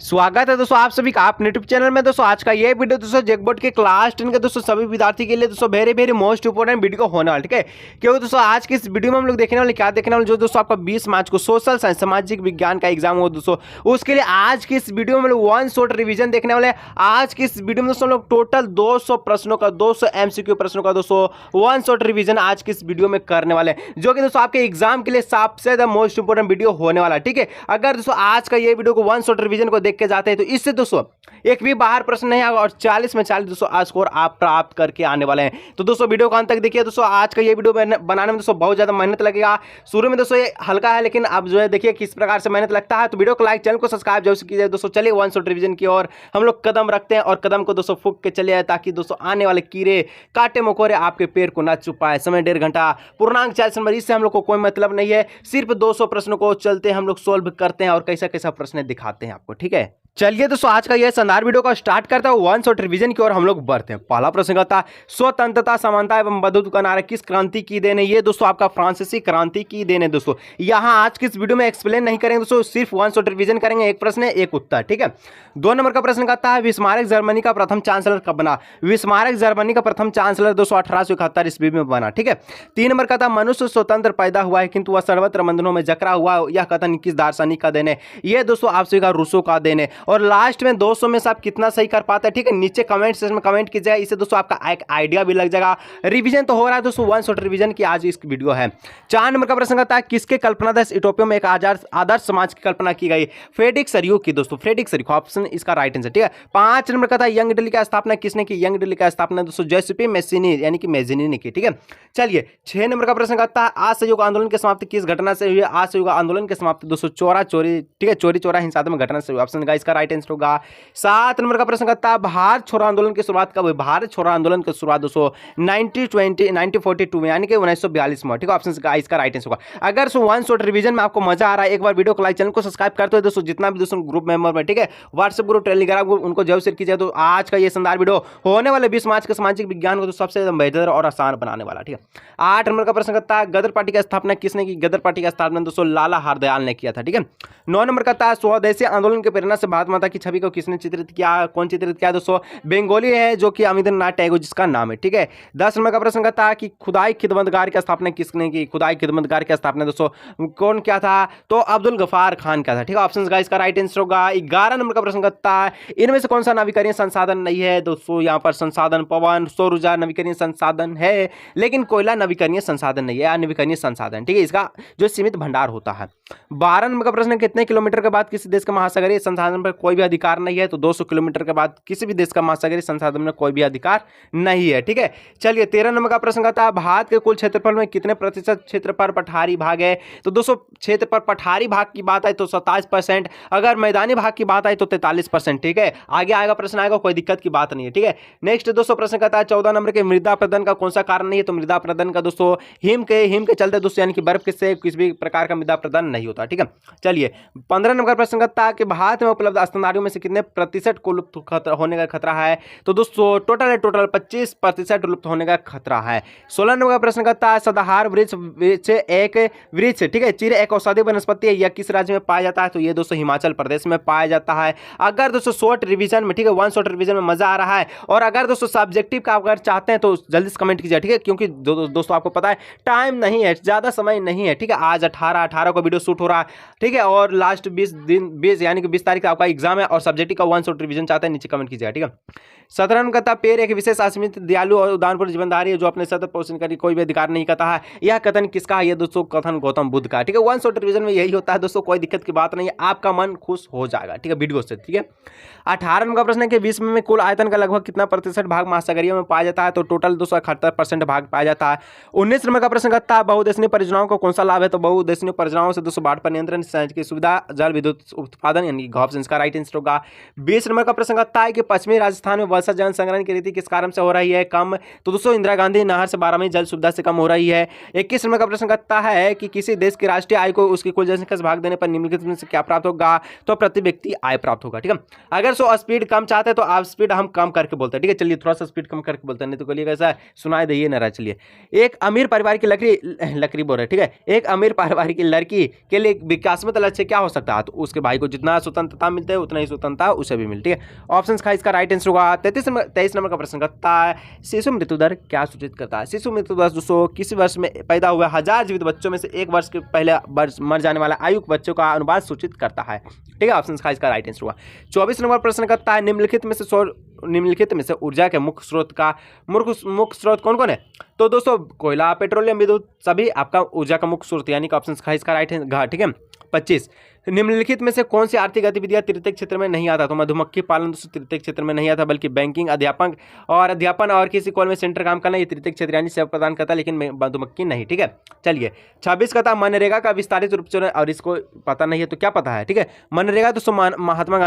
स्वागत है दोस्तों आप सभी का अपने यूट्यूब चैनल में। दोस्तों आज का ये वीडियो दोस्तों जैकबोर्ड के क्लास 10 के दोस्तों सभी विद्यार्थी के लिए दोस्तों वेरी मोस्ट इंपोर्टेंट वीडियो होने वाला, ठीक है। क्योंकि दोस्तों आज की इस वीडियो में हम लोग देखने वाले क्या देखने वाले, जो दोस्तों आपका 20 मार्च को सोशल साइंस सामाजिक विज्ञान का एग्जाम हो दोस्तों, उसके लिए आज की इस वीडियो में हम लोग वन शॉट रिविजन देखने वाले। आज की इस वीडियो में दोस्तों हम लोग टोटल 200 प्रश्नों का 200 MCQ प्रश्नों का दोस्तों वन शॉट रिविजन आज की इस वीडियो में करने वाले, जो कि दोस्तों आपके एग्जाम के लिए सबसे ज्यादा मोस्ट इंपोर्टेंट वीडियो होने वाला, ठीक है। अगर दोस्तों आज का ये वीडियो को वन शॉट रिविजन को देख के जाते हैं तो इससे दोस्तों एक भी बाहर प्रश्न नहीं आएगा और 40 में 40 दोस्तों स्कोर आप प्राप्त करके आने वाले हैं। तो दोस्तों वीडियो को अंत तक देखिए। दोस्तों आज का ये वीडियो बनाने में दोस्तों बहुत ज्यादा मेहनत लगेगा। शुरू में दोस्तों ये हल्का है, लेकिन अब जो है देखिए किस प्रकार से मेहनत लगता है। तो वीडियो को लाइक, चैनल को सब्सक्राइब जरूर कीजिए। दोस्तों चलिए वन शॉट रिविजन की ओर हम लोग कदम रखते हैं और कदम को दोस्तों फूक के चले आए, ताकि दोस्तों आने वाले कीड़े कांटे मकोड़े आपके पैर को ना चुप पाए। समय 1.5 घंटा, पूर्णांक 40 नंबर, इससे हम लोग को कोई मतलब नहीं है। सिर्फ 200 प्रश्नों को चलते हम लोग सोल्व करते हैं और कैसा कैसा प्रश्न दिखाते हैं आपको, ठीक है। चलिए दोस्तों आज का यह शानदार वीडियो का स्टार्ट करता है। वन शॉट रिवीजन की ओर हम लोग बढ़ते हैं। पहला प्रश्न कहता है स्वतंत्रता, समानता एवं बंधुत्व का नारा किस क्रांति की देन है? ये दोस्तों आपका फ्रांसीसी क्रांति की देन है। दोस्तों यहां आज की इस वीडियो में एक्सप्लेन नहीं करेंगे दोस्तों, सिर्फ वन शॉट रिवीजन करेंगे। एक प्रश्न है, एक उत्तर, ठीक है। 2 नंबर का प्रश्न कहता है बिस्मार्क जर्मनी का प्रथम चांसलर कब बना? बिस्मार्क जर्मनी का प्रथम चांसलर दोस्तों 1871 ईस्वी में बना, ठीक है। 3 नंबर कहता है मनुष्य स्वतंत्र पैदा हुआ है किंतु वह सर्वत्र बंधनों में जकड़ा हुआ, यह कथन किस दार्शनिक का देन है? ये दोस्तों आप सभी का रूसो का देन है। और लास्ट में 200 में से आप कितना सही कर पाते हैं, ठीक है, नीचे कमेंट सेक्शन में कमेंट कीजिएगा। इससे दोस्तों आपका एक आइडिया भी लग जाएगा। रिवीजन तो हो रहा है दोस्तों, वन शॉट रिवीजन की आज इस वीडियो है। 4 नंबर का प्रश्न कहता है किसके कल्पनादर्श इटोपिया में एक आदर्श समाज की कल्पना की गई? फ्रेडरिक सरियू की दोस्तों, फ्रेडरिक सरियू ऑप्शन इसका राइट आंसर, ठीक है। 5 नंबर कहता है यंग इटली की स्थापना किसने की? यंग इटली की स्थापना दोस्तों जोसेफी मैसिनी यानी कि मैजिनी ने की, ठीक है। चलिए 6 नंबर का प्रश्न कहता है असहयोग आंदोलन की समाप्ति किस घटना से हुई? असहयोग आंदोलन की समाप्ति दोस्तों चोरा चोरी, ठीक है, चोरी चोरा हिंसात्मक घटना से हुई। ऑप्शन का इसका राइट आंसर होगा। 7 नंबर का प्रश्न कहता है भारत छोड़ो आंदोलन की शुरुआत कब हुई? भारत छोड़ो आंदोलन की शुरुआत दोस्तों 1942 में यानी कि 1942 में, ठीक है। ऑप्शन का इसका राइट आंसर होगा। अगर सो वन शॉट रिवीजन में आपको मजा आ रहा है, एक बार वीडियो को लाइक, चैनल को सब्सक्राइब करते हो दोस्तों। जितना भी दोस्तों ग्रुप मेंबर में, ठीक है, व्हाट्सएप ग्रुप, टेलीग्राम ग्रुप, उनको जरूर शेयर कीजिए। तो आज का ये शानदार वीडियो होने वाले 20 मार्च के सामाजिक विज्ञान को तो सबसे बेहतर और आसान बनाने वाला, ठीक है। 8 नंबर का प्रश्न कहता है गदर पार्टी की स्थापना किसने की? गदर पार्टी का स्थापना दोस्तों लाला हरदयाल ने किया था, ठीक है। 9 नंबर कहता है स्वदेशी आंदोलन की प्रेरणा से भारत माता की छवि को किसने चित्रित किया? कौन चित्रित किया दोस्तों? बंगाली है जो कि अमिंद्रनाथ टैगोर जिसका नाम है, ठीक है। 10 नंबर का प्रश्न कहता है कि खुदाई खिदमतगार की स्थापना किसने की? खुदाई खिदमतगार की स्थापना दोस्तों कौन क्या था? तो अब्दुल गफार खान का था, ठीक है। ऑप्शन का इसका राइट आंसर होगा। 11 नंबर का प्रश्न कहता है इनमें से कौन सा नवीकरणीय संसाधन नहीं है? दोस्तों यहाँ पर संसाधन पवन, सौर ऊर्जा नवीकरणीय संसाधन है, लेकिन कोयला नवीकरणीय संसाधन नहीं है, अनवीकरणीय संसाधन, ठीक है। इसका जो सीमित भंडार होता है। 12 नंबर का प्रश्न कितने किलोमीटर के बाद किसी देश का महासागरीय संसाधन पर कोई भी अधिकार नहीं है? तो 200 किलोमीटर के बाद किसी भी देश का महासागरीय संसाधन में कोई भी अधिकार नहीं है, ठीक है। चलिए 13 नंबर का प्रश्न कहता है भारत के कुल क्षेत्रफल में कितने प्रतिशत क्षेत्र पर पठारी भाग है? तो दोस्तों क्षेत्र पर पठारी भाग की बात आई तो 27%, अगर मैदानी भाग की बात आई तो 43%, ठीक है। आगे आएगा प्रश्न आएगा, कोई दिक्कत की बात नहीं है, ठीक है। नेक्स्ट दोस्तों प्रश्न कहता है 14 नंबर के मृदा प्रदन का कौन सा कारण नहीं है? तो मृदा प्रदन का दोस्तों हिम के चलते दोस्तों यानी कि बर्फ से किसी भी प्रकार का मृदा प्रदन नहीं होता, ठीक है। चलिए 15 नंबर प्रश्न कहता है कि भारत में उपलब्ध स्तनधारियों में से कितने प्रतिशत को लुप्त होने का खतरा है? तो दोस्तों टोटल 25% लुप्त होने का खतरा है। 16 नंबर का प्रश्न कहता है सदाहार वृक्ष एक वृक्ष, ठीक है, चिर एक औषधीय वनस्पति है, यह किस राज्य में पाया जाता है? तो ये दोस्तों हिमाचल प्रदेश में पाया जाता है। अगर दोस्तों शॉर्ट रिवीजन में, ठीक है, वन शॉर्ट रिवीजन में मजा आ रहा है और अगर दोस्तों सब्जेक्टिव का अगर चाहते हैं तो जल्दी से कमेंट कीजिए, ठीक है, क्योंकि दोस्तों आपको पता है टाइम नहीं है, ज्यादा समय नहीं है, ठीक है। आज 18 को वीडियो शूट हो रहा है, ठीक है, और लास्ट 20 यानी कि 20 तारीख आपका एग्जाम है और सब्जेक्टिव का वन शॉट रिवीजन चाहते हैं नीचे कमेंट कीजिएगा, ठीक है। 17 नंबर कहता पेड़ एक विशेष असीमित दयालु और उदारपूर्ण जीवनधारी है जो अपने सतत पोषण करने कोई भी अधिकार नहीं करता है। यह कथन किसका है? ये दोस्तों कथन गौतम बुद्ध का, ठीक है। वन शॉट रिवीजन में यही होता है दोस्तों, कोई दिक्कत की बात नहीं है, आपका मन खुश हो जाएगा, ठीक है, वीडियो से, ठीक है। 18 नंबर का प्रश्न है कि विश्व में कुल आयतन का लगभग कितना प्रतिशत भाग महासागरीय में पाया जाता है? तो टोटल 271% भाग पाया जाता है। 19 नंबर का प्रश्न कहता है बहुउद्देशीय परियोजनाओं को कौन सा लाभ है? तो बहुउद्देशीय परियोजनाओं से दोस्तों बाढ़ पर नियंत्रण, सिंचाई की सुविधा, जल विद्युत उत्पादन यानी ऑप्शन का राइट आंसर होगा। 20 नंबर का प्रश्न कहता है कि पश्चिमी राजस्थान में वर्षा जल संग्रहण की रीति किस कारण से हो रही है कम? तो दोस्तों इंदिरा गांधी नहर से 12वीं जल सुविधा से कम हो रही है। 21 नंबर का प्रश्न कहता है कि किसी देश की राष्ट्रीय आय को उसकी कुल जनसंख्या से भाग देने पर निम्नलिखित में से क्या प्राप्त होगा? तो प्रति व्यक्ति आय प्राप्त होगा, ठीक है। अगर सो स्पीड कम चाहते हैं तो आप स्पीड हम कम करके बोलते हैं, ठीक है। चलिए थोड़ा सा स्पीड कम करके बोलते हैं, नहीं तो बोलिए कैसा सुनाई दे ना रहा। चलिए एक अमीर परिवार की लकड़ी बोल रहे, ठीक है, एक अमीर परिवार की लड़की के लिए विकासात्मक लक्ष्य क्या हो सकता है? तो उसके भाई को जितना स्वतंत्रता मिलती मिलते हैं उतना ही स्वतंत्रता उसे भी मिलती है। ऑप्शन का इसका राइट आंसर होगा 23 नंबर का प्रश्न करता है शिशु मृत्यु दर क्या सूचित करता है। शिशु मृत्यु दर दोस्तों किसी वर्ष में पैदा हुए 1000 जीवित बच्चों में से एक वर्ष के पहले वर्ष मर जाने वाला आयु बच्चों का अनुपात सूचित करता है। ठीक है, ऑप्शन का इसका राइट आंसर होगा। 24 नंबर प्रश्न करता है निम्नलिखित में से ऊर्जा के मुख्य स्रोत कौन कौन है। तो दोस्तों कोयला, पेट्रोलियम, विद्युत सभी आपका ऊर्जा का मुख्य स्रोत यानी कि ऑप्शन का इसका राइट है। ठीक है, 25 निम्नलिखित में से कौन सी आर्थिक गतिविधियां तृतीयक क्षेत्र में नहीं आता। तो मधुमक्खी पालन दोस्तों तृतीयक क्षेत्र में नहीं आता, बल्कि बैंकिंग, अध्यापन और किसी कॉल में सेंटर काम करना ये तृतीयक क्षेत्र यानी सेवा प्रदान करता है, लेकिन मधुमक्खी नहीं। ठीक है, चलिए 26 का था मनरेगा का विस्तारित रूप से, और इसको पता नहीं है तो क्या पता है। ठीक है, मनरेगा दोस्तों महात्मा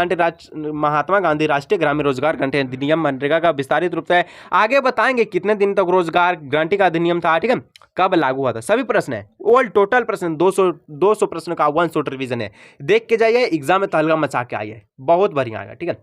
गांधी राष्ट्रीय ग्रामीण रोजगार गारंटी अधिनियम मनरेगा का विस्तारित रूप से आगे बताएंगे कितने दिन तक रोजगार गारंटी का अधिनियम था। ठीक है, कब लागू हुआ था, सभी प्रश्न है, ऑल टोटल प्रश्न 200 प्रश्न का 1 शॉर्ट रिवीजन है। देख के जाइए, एग्जाम में तहलका मचा के आइए, बहुत बढ़िया आएगा। ठीक है,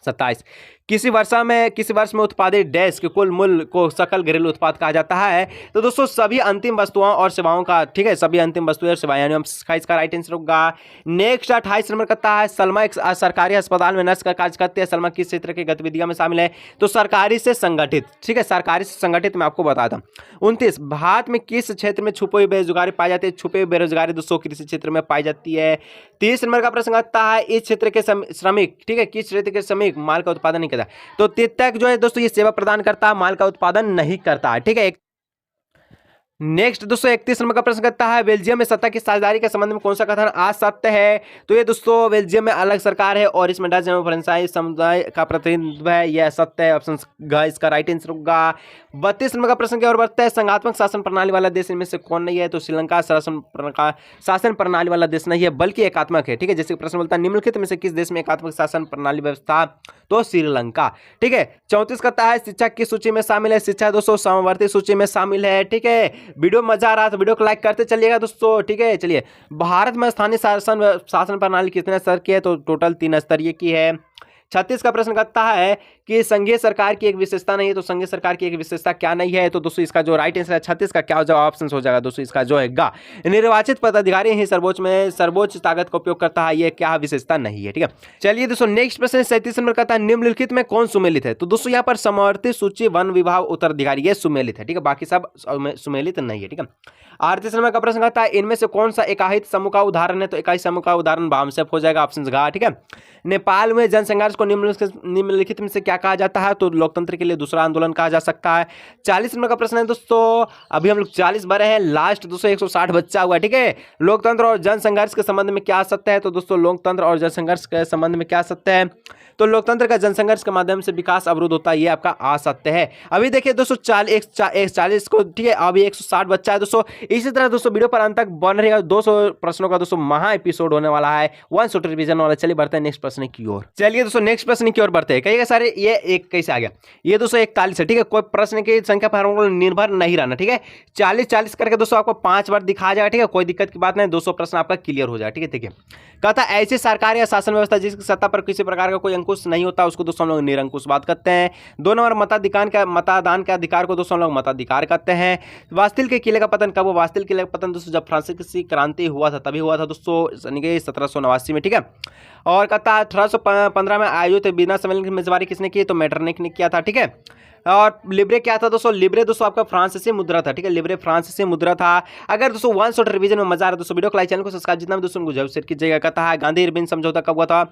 27 किसी वर्ष में उत्पादित डैश के कुल मूल्य को सकल घरेलू उत्पाद कहा जाता है। तो दोस्तों सभी अंतिम वस्तुओं और सेवाओं का, ठीक है, सभी अंतिम वस्तुएं और सेवाएं यानी इसका राइट आंसर होगा। नेक्स्ट 28 नंबर करता है सलमा एक सरकारी अस्पताल में नर्स का कार्य करती है। सलमा किस क्षेत्र की गतिविधियों में शामिल है। तो सरकारी से संगठित। ठीक है, सरकारी से संगठित मैं आपको बताता हूँ। 29 भारत में किस क्षेत्र में छुपी हुई बेरोजगारी पाई जाती है। छुपी हुई बेरोजगारी दोस्तों कृषि क्षेत्र में पाई जाती है। 30 नंबर का प्रश्न आता है इस क्षेत्र के श्रमिक, ठीक है, किस क्षेत्र के श्रमिक माल का उत्पादन नहीं करता। तो तक जो है दोस्तों ये सेवा प्रदान करता है, माल का उत्पादन नहीं करता है। ठीक है, नेक्स्ट दोस्तों 31 नंबर का प्रश्न करता है बेल्जियम में सत्ता की साझेदारी के संबंध में कौन सा कथन असत्य है। तो ये दोस्तों बेल्जियम में अलग सरकार है और इसमें डच एवं फ्रांसीसी समुदाय का प्रतिनिधित्व है, यह सत्य है। ऑप्शन ग इसका राइट आंसर होगा। 32 नंबर का प्रश्न की ओर बढ़ता है संघात्मक शासन प्रणाली वाला देश इनमें से कौन नहीं है। तो श्रीलंका शासन प्रणाली वाला देश नहीं है बल्कि एकात्मक है। ठीक है, जैसे प्रश्न बोलता है निम्नलिखित में से किस देश में एकात्मक शासन प्रणाली व्यवस्था। तो श्रीलंका। ठीक है, 34 करता है शिक्षा किस सूची में शामिल है। शिक्षा दोस्तों समवर्ती सूची में शामिल है। ठीक है, वीडियो मजा आ रहा तो वीडियो को लाइक करते चलिएगा दोस्तों। ठीक है, चलिए भारत में स्थानीय शासन प्रणाली कितने स्तर की है। तो टोटल 3 स्तरीय की है। 36 का प्रश्न करता है कि संघीय सरकार की एक विशेषता नहीं है। तो संघीय सरकार की एक विशेषता क्या नहीं है। तो दोस्तों इसका जो राइट आंसर है 36 का क्या हो जाएगा, ऑप्शन हो जाएगा दोस्तों इसका जो है गा। निर्वाचित पदाधिकारी ही सर्वोच्च ताकत का उपयोग करता है, ये क्या विशेषता नहीं है। ठीक है, चलिए दोस्तों नेक्स्ट प्रश्न 37 नंबर का था निम्नलिखित में कौन सुमेलित है। तो दोस्तों यहाँ पर समवर्ती सूची वन विभाग उत्तराधिकारी ये सुमेलित है। ठीक है, बाकी सब सुमेलित नहीं है। ठीक है, 38 नंबर का प्रश्न कहता है इनमें से कौन सा एकाहित समूह का उदाहरण है। तो इकाई समूह का उदाहरण वामसेप हो जाएगा, ऑप्शन घ। ठीक है, नेपाल में जनसंघर्ष को निम्नलिखित में से क्या कहा जाता है। तो लोकतंत्र के लिए दूसरा आंदोलन कहा जा सकता है। 40 नंबर का प्रश्न है दोस्तों, अभी हम लोग 40 भरे हैं, लास्ट दोस्तों 160 बच्चा हुआ। ठीक है, लोकतंत्र और जनसंघर्ष के संबंध में क्या सत्य है। तो दोस्तों लोकतंत्र और जनसंघर्ष के संबंध में क्या सत्य है। तो लोकतंत्र का जनसंघर्ष के माध्यम से विकास अवरुद्ध होता है, ये आपका असत्य है। अभी देखिए दोस्तों 40 को, ठीक है, अभी 160 बच्चा है दोस्तों। इसी तरह दोस्तों वीडियो पर अंत तक बन रहेगा। 200 प्रश्नों का दोस्तों महा एपिसोड होने वाला है, 1 शॉर्ट रिवीजन वाला। चलिए बढ़ते हैं नेक्स्ट प्रश्न की ओर। चलिए दोस्तों नेक्स्ट प्रश्न की ओर बढ़ते हैं। कहिएगा सारे ये एक कैसे आ गया। ये दोस्तों 41 है। ठीक है, कोई प्रश्न की संख्या पर निर्भर नहीं रहना। ठीक है, 40 करके दोस्तों आपको 5 बार दिखाया जाएगा। ठीक है, कोई दिक्कत की बात नहीं, 200 प्रश्न आपका क्लियर हो जाएगा। ठीक है, देखिए कहता ऐसी सरकार या शासन व्यवस्था जिसकी सत्ता पर किसी प्रकार का कोई अंकुश नहीं होता उसको दोस्तों हम लोग निरंकुश बात करते हैं। 2 नंबर मतदान के अधिकार को दोस्तों हम लोग मताधिकार कहते हैं। वास्तिल के किले का पतन कब हुआ। वास्तिल किले का पतन दोस्तों जब फ्रांसीसी क्रांति हुआ था तभी हुआ था दोस्तों, 1789 में। ठीक है, और कहता 1815 में आयोजित बिना सम्मेलन की मेजबानी किसने की। तो मेटरनिख ने किया था। ठीक है, और लिब्रे क्या था दोस्तों। लिब्रे दोस्तों आपका फ्रांसीसी मुद्रा था। ठीक है, लिब्रे फ्रांसीसी मुद्रा था। अगर दोस्तों 1 शॉर्ट रिवीजन में मजा आ रहा है दोस्तों वीडियो को लाइक, चैनल को सब्सक्राइब, जितना भी दोस्तों को जरूर शेयर कीजिएगा। कहता है गांधी इरविन समझौता कब हुआ था।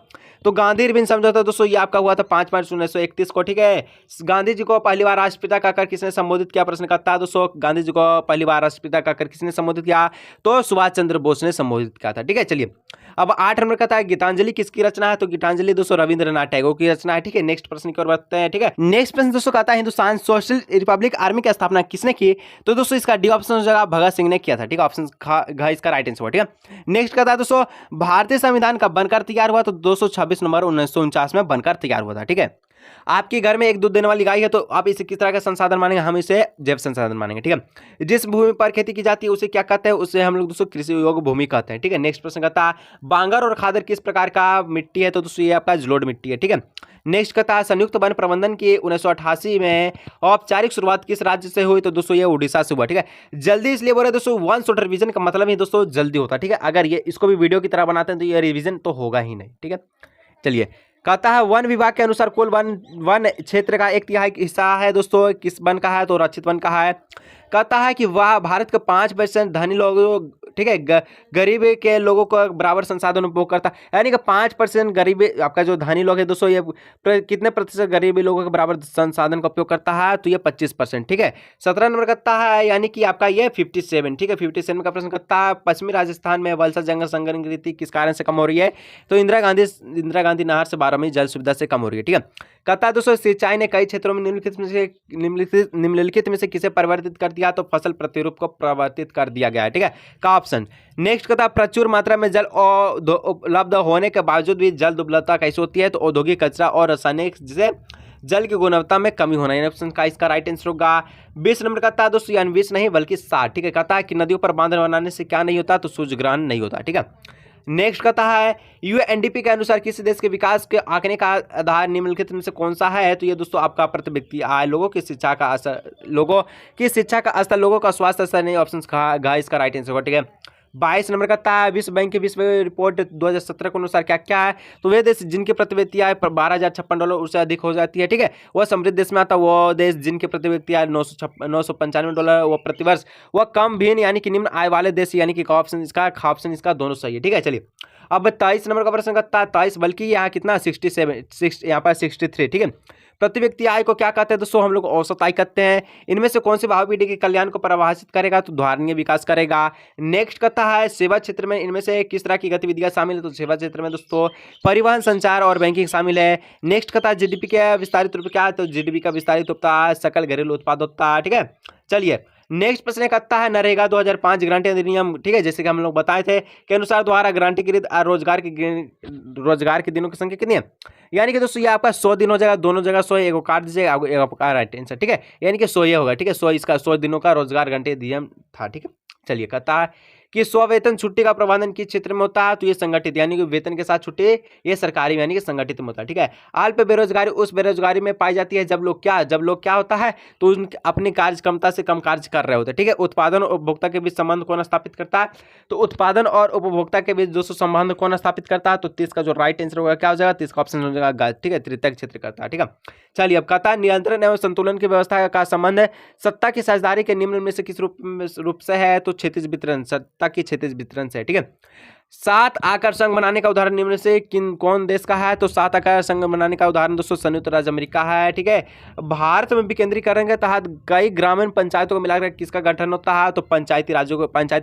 तो गांधी इरविन समझौता दोस्तों ये आपका हुआ था 5 मार्च 1931 को। ठीक है, गांधी जी को पहली बार राष्ट्रपिता कहकर किसने संबोधित किया। प्रश्न करता है दोस्तों गांधी जी को पहली बार राष्ट्रपिता कहकर किसने संबोधित किया। तो सुभाष चंद्र बोस ने संबोधित किया था। ठीक है, चलिए अब 8 नंबर का था गीतांजलि किसकी रचना है। तो गीतांजलि दोस्तों रविंद्रनाथ टैगोर की रचना है। ठीक है, नेक्स्ट प्रश्न की ओर बढ़ते हैं। ठीक है, नेक्स्ट प्रश्न दोस्तों कहता है हिंदुस्तान सोशल रिपब्लिक आर्मी की स्थापना किसने की। तो दोस्तों इसका डी ऑप्शन हो जाएगा भगत सिंह ने किया था। ठीक है, ऑप्शन घ इसका राइट आंसर हुआ। ठीक है, नेक्स्ट कहता है दोस्तों भारतीय संविधान कब बनकर तैयार हुआ। तो 226 नंबर 1949 में बनकर तैयार हुआ था। ठीक है, आपके घर में एक दूध देने वाली गाय है तो आप इसे किस तरह का संसाधन मानेंगे। हम इसे जैव संसाधन मानेंगे। ठीक है, जिस भूमि पर खेती की जाती है उसे क्या कहते हैं। उसे हम लोग दोस्तों कृषि योग्य भूमि कहते हैं। ठीक है, नेक्स्ट प्रश्न कहता है बांगर और खादर किस प्रकार का मिट्टी है। तो दोस्तों ये आपका जलोढ़ मिट्टी है। ठीक है, नेक्स्ट कहता है संयुक्त वन प्रबंधन की 1988 में औपचारिक शुरुआत किस राज्य से हुई। तो दोस्तों ये उड़ीसा से हुआ। ठीक है, जल्दी इसलिए बोल रहे दोस्तों 1 शॉर्ट रिवीजन का मतलब ही दोस्तों जल्दी होता है। ठीक है, अगर ये इसको भी वीडियो की तरह बनाते हैं तो ये रिवीजन तो होगा ही नहीं। ठीक है, चलिए, कहता है वन विभाग के अनुसार कुल वन वन क्षेत्र का 1/3 हिस्सा है दोस्तों किस वन का है, तो रक्षित वन का है। कहता है कि वह भारत के 5% धनी लोगों, ठीक है, गरीब के लोगों को बराबर संसाधन उपभोग करता है, यानी कि 5% गरीबी, आपका जो धनी लोग है दोस्तों ये कितने प्रतिशत गरीबी लोगों के बराबर संसाधन का उपयोग करता है, तो ये 25%, ठीक है। 17 नंबर करता है, यानी कि आपका ये 57, ठीक है। 57 का प्रश्न करता है पश्चिमी राजस्थान में वलसा जंगल संगीति किस कारण से कम हो रही है, तो इंदिरा गांधी नहर से 12वीं जल सुविधा से कम हो रही है, ठीक है। कहता है दोस्तों सिंचाई ने कई क्षेत्रों में निम्नलिखित में से किसे परिवर्तित कर दिया, तो फसल प्रतिरूप को परिवर्तित कर दिया गया है, ठीक है, का ऑप्शन। नेक्स्ट कहता है प्रचुर मात्रा में जल उपलब्ध होने के बावजूद भी जल दुर्लभता कैसे होती है, तो औद्योगिक कचरा और रासायनिक से जल की गुणवत्ता में कमी होना, यानी ऑप्शन का इसका राइट आंसर होगा। 20 नंबर कहता है दोस्तों, यानी 20 नहीं बल्कि 60, ठीक है। कहता है कि नदियों पर बांध बनाने से क्या नहीं होता, तो सूर्य ग्रहण नहीं होता, ठीक है। नेक्स्ट कहता है यूएनडीपी के अनुसार किसी देश के विकास के आंकने का आधार निम्नलिखित में से कौन सा है, तो ये दोस्तों आपका प्रति व्यक्ति आय, लोगों की शिक्षा का स्तर, लोगों का स्वास्थ्य स्तर, नहीं ऑप्शन का इसका राइट आंसर होगा, ठीक है। 22 नंबर कहता है विश्व बैंक की विश्व रिपोर्ट 2017 के अनुसार क्या क्या है, तो वे देश जिनके प्रति व्यक्ति आय $12,056 उससे अधिक हो जाती है, ठीक है, वह समृद्ध देश में आता है। वो देश जिनके प्रति व्यक्ति आय $995 वो प्रतिवर्ष, वह कम भिन्न यानी कि निम्न आय वाले देश, यानी कि ऑप्शन इसका दोनों सही है, ठीक है। चलिए अब 23 नंबर का प्रश्न करता है 23 बल्कि यहाँ कितना 67 यहाँ पर 63, ठीक है। प्रति व्यक्ति आय को क्या कहते हैं दोस्तों, हम लोग औसत आय कहते हैं। इनमें से कौन सी भावी पीढ़ी के कल्याण को परिभाषित करेगा, तो धारणीय विकास करेगा। नेक्स्ट कहता है सेवा क्षेत्र में इनमें से किस तरह की गतिविधियां शामिल है, तो सेवा क्षेत्र में दोस्तों परिवहन, संचार और बैंकिंग शामिल है। नेक्स्ट कहता है जीडीपी का विस्तारित रूप क्या है, तो जीडीपी का विस्तारित होता है सकल घरेलू उत्पाद होता है, ठीक है। चलिए नेक्स्ट प्रश्न कहता है नरेगा 2005 ग्रांटी अधिनियम, ठीक है, जैसे कि हम लोग बताए थे के अनुसार द्वारा ग्रांटीकृत रोजगार के दिनों की संख्या कितनी है, यानी कि दोस्तों ये आपका 100 दिन हो जाएगा, दोनों जगह 100, एक काट दीजिएगा, एक आपका राइट आंसर, ठीक है, यानी कि 100 ये होगा, ठीक है। 100 इसका 100 दिनों का रोजगार गारंटी अधिनियम था, ठीक है। चलिए कहता है कि स्ववेतन छुट्टी का प्रबंधन किस क्षेत्र में होता है, तो ये संगठित, यानी कि वेतन के साथ छुट्टी ये सरकारी यानी कि संगठित में होता है, ठीक है। अल्प बेरोजगारी उस बेरोजगारी में पाई जाती है जब लोग क्या होता है, तो अपनी कार्य क्षमता से कम कार्य कर रहे होते हैं, ठीक है। उत्पादन और उपभोक्ता के बीच संबंध कौन स्थापित करता है, तो उत्पादन और उपभोक्ता के बीच दोस्तों संबंध कौन स्थापित करता है, तो 30 का जो राइट आंसर होगा क्या हो जाएगा, 30 का ऑप्शन हो जाएगा, ठीक है, तृतीयक क्षेत्र करता है, ठीक है। चलिए अब कहता है नियंत्रण एवं संतुलन की व्यवस्था का संबंध है सत्ता की साझेदारी के निम्न में से किस रूप से है, तो क्षैतिज वितरण, सत्ता की क्षैतिज वितरण से, ठीक है। 7 आकार संघ बनाने का उदाहरण निम्न से कौन देश का है, तो 7 आकार संघ बनाने का उदाहरण दोस्तों संयुक्त राज्य अमेरिका है, ठीक है। भारत में विकेंद्रीकरण के तहत कई ग्रामीण पंचायतों को मिलाकर किसका गठन होता है, तो पंचायती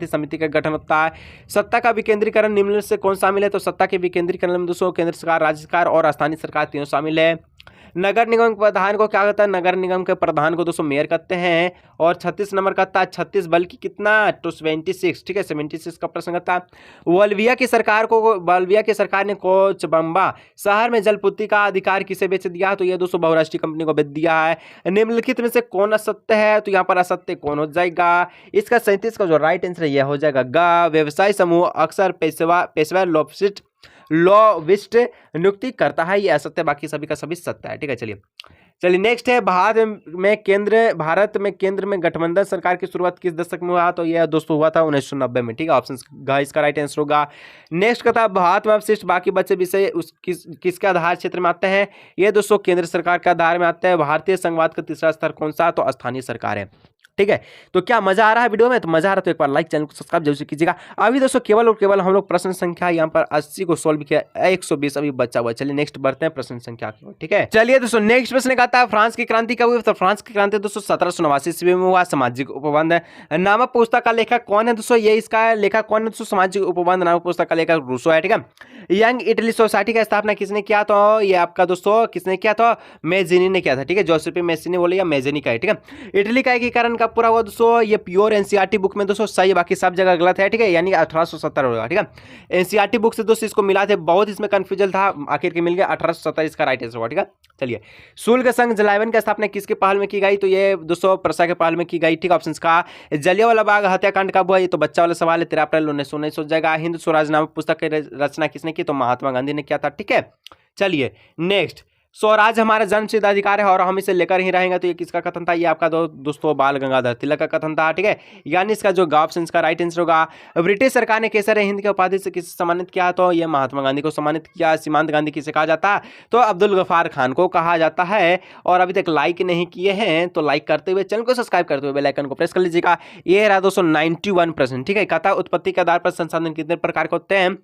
समिति का गठन होता है। सत्ता का विकेंद्रीकरण निम्न से कौन शामिल है, तो सत्ता के विकेंद्रीकरण में दोस्तों केंद्र सरकार, राज्य सरकार और स्थानीय सरकार तीनों शामिल है। नगर निगम के प्रधान को क्या कहता है, नगर निगम के प्रधान को दोस्तों मेयर कहते हैं। और 36 नंबर कहता है 36 बल्कि कितना, तो 76, ठीक है, 76 का प्रश्न कहता है बल्बिया की सरकार ने कोचबंबा शहर में जलपूर्ति का अधिकार किसे बेच दिया, तो ये दोस्तों बहुराष्ट्रीय कंपनी को बेच दिया है। निम्नलिखित में से कौन असत्य है, तो यहाँ पर असत्य कौन हो जाएगा, इसका 37 का जो राइट आंसर है यह हो जाएगा व्यवसाय समूह अक्सर पेशेवर लॉबिस्ट नियुक्ति करता है, ये असत्य, बाकी सभी का सभी सत्य है, ठीक है। चलिए नेक्स्ट है भारत में केंद्र में गठबंधन सरकार की शुरुआत किस दशक में हुआ, तो यह दोस्तों हुआ था 1990 में, ठीक है, ऑप्शन इसका राइट आंसर होगा। नेक्स्ट कहता है भारत में अवशिष्ट बाकी बचे विषय किसके आधार क्षेत्र में आते हैं, ये दोस्तों केंद्र सरकार के आधार में आते हैं। भारतीय संघवाद का तीसरा स्तर कौन सा, तो स्थानीय सरकार है, ठीक है। तो क्या मजा आ रहा है वीडियो में, तो मजा आ रहा है तो एक बार लाइक, चैनल को सब्सक्राइब जरूर कीजिएगा। अभी दोस्तों केवल और केवल हम लोग प्रश्न संख्या यहाँ पर 80 को सोल्व किया, 120 अभी बचा हुआ। चलिए नेक्स्ट बढ़ते हैं प्रश्न संख्या की ओर, ठीक है। चलिए दोस्तों नेक्स्ट प्रश्न कहता है फ्रांस की क्रांति कब हुई, तो फ्रांस की क्रांति दोस्तों 1789 ईस्वी में हुआ। सामाजिक उपबंध नामक पुस्तक का लेखक कौन है दोस्तों, ये इसका लेखक कौन है दोस्तों, सामाजिक उपबंध नामक पुस्तक का लेखक रूसो है, ठीक है। यंग इटली सोसाइटी का स्थापना किसने किया, तो ये आपका दोस्तों किसने किया था, मेजिनी ने किया था, ठीक है। जोसेफ मेसिनी बोले या मेजिनी का है, ठीक है। इटली का एकीकरण कब पूरा हुआ दोस्तों, ये प्योर एनसीईआरटी बुक में दोस्तों सही है, बाकी सब जगह गलत है, ठीक है, यानी 1870 होगा, ठीक है। एनसीईआरटी बुक से दोस्तों इसको मिला थे, बहुत इसमें कंफ्यूजन था, आखिर के मिल गया 1870 इसका राइट आंसर होगा, ठीक है। चलिए शुल्क संघ जलावन की स्थापना किसके पहल में की गई, तो ये दोस्तों प्रसा के पहल में की गई, ठीक है। ऑप्शन का जलियांवाला बाग हत्याकांड कब हुआ, ये तो बच्चा वाला सवाल है, 13 अप्रैल 1919 हो जाएगा। हिंद स्वराज नामक पुस्तक की रचना किसने की, तो महात्मा गांधी ने किया था, ठीक है। चलिए नेक्स्ट स्वराज हमारा जन्मसिद्ध अधिकार है और हम इसे लेकर ही रहेंगे। तो ये किसका कथन था? ये आपका दोस्तों बाल गंगाधर तिलक का कथन था, ठीक है। यानी इसका जो ऑप्शन का राइट आंसर होगा। ब्रिटिश सरकार ने केसर हिंद की उपाधि से किसे सम्मानित किया? तो ये महात्मा गांधी को सम्मानित किया। सीमांत गांधी किसे कहा जाता है? तो अब्दुल गफ्फार खान को कहा जाता है। और अभी तक लाइक नहीं किए हैं तो लाइक करते हुए, चैनल को सब्सक्राइब करते हुए बेल आइकन को प्रेस कर लीजिएगा। ये रहा दोस्तों 91 प्रश्न, ठीक है। कहता है उत्पत्ति के आधार पर संसाधन कितने प्रकार के होते हैं?